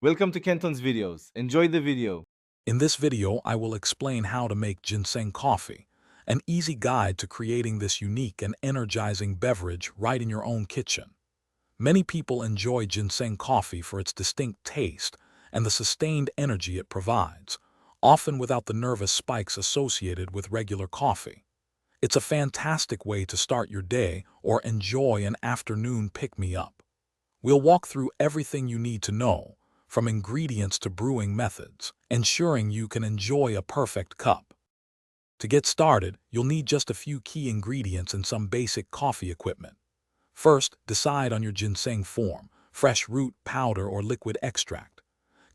Welcome to Kenton's videos. Enjoy the video. In this video, I will explain how to make ginseng coffee, an easy guide to creating this unique and energizing beverage right in your own kitchen. Many people enjoy ginseng coffee for its distinct taste and the sustained energy it provides, often without the nervous spikes associated with regular coffee. It's a fantastic way to start your day or enjoy an afternoon pick-me-up. We'll walk through everything you need to know, from ingredients to brewing methods, ensuring you can enjoy a perfect cup. To get started, you'll need just a few key ingredients and some basic coffee equipment. First, decide on your ginseng form: fresh root, powder, or liquid extract.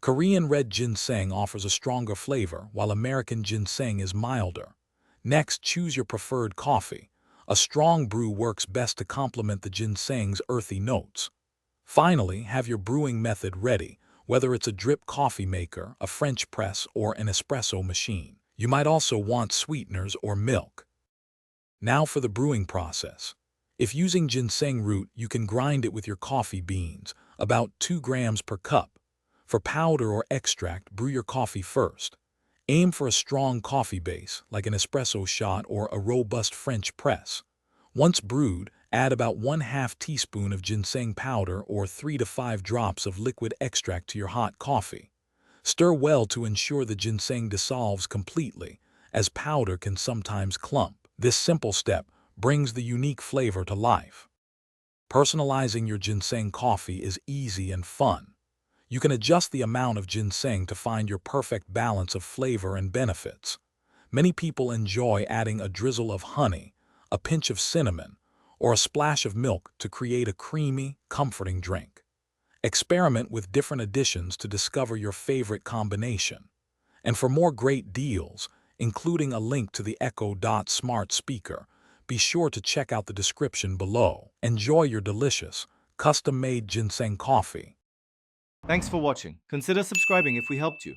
Korean red ginseng offers a stronger flavor, while American ginseng is milder. Next, choose your preferred coffee. A strong brew works best to complement the ginseng's earthy notes. Finally, have your brewing method ready, whether it's a drip coffee maker, a French press, or an espresso machine. You might also want sweeteners or milk. Now for the brewing process. If using ginseng root, you can grind it with your coffee beans, about 2 grams per cup. For powder or extract, brew your coffee first. Aim for a strong coffee base, like an espresso shot or a robust French press. Once brewed, add about 1/2 teaspoon of ginseng powder or 3 to 5 drops of liquid extract to your hot coffee. Stir well to ensure the ginseng dissolves completely, as powder can sometimes clump. This simple step brings the unique flavor to life. Personalizing your ginseng coffee is easy and fun. You can adjust the amount of ginseng to find your perfect balance of flavor and benefits. Many people enjoy adding a drizzle of honey, a pinch of cinnamon, or a splash of milk to create a creamy, comforting drink. Experiment with different additions to discover your favorite combination. And for more great deals, including a link to the Echo Dot smart speaker, be sure to check out the description below. Enjoy your delicious, custom-made ginseng coffee. Thanks for watching. Consider subscribing if we helped you.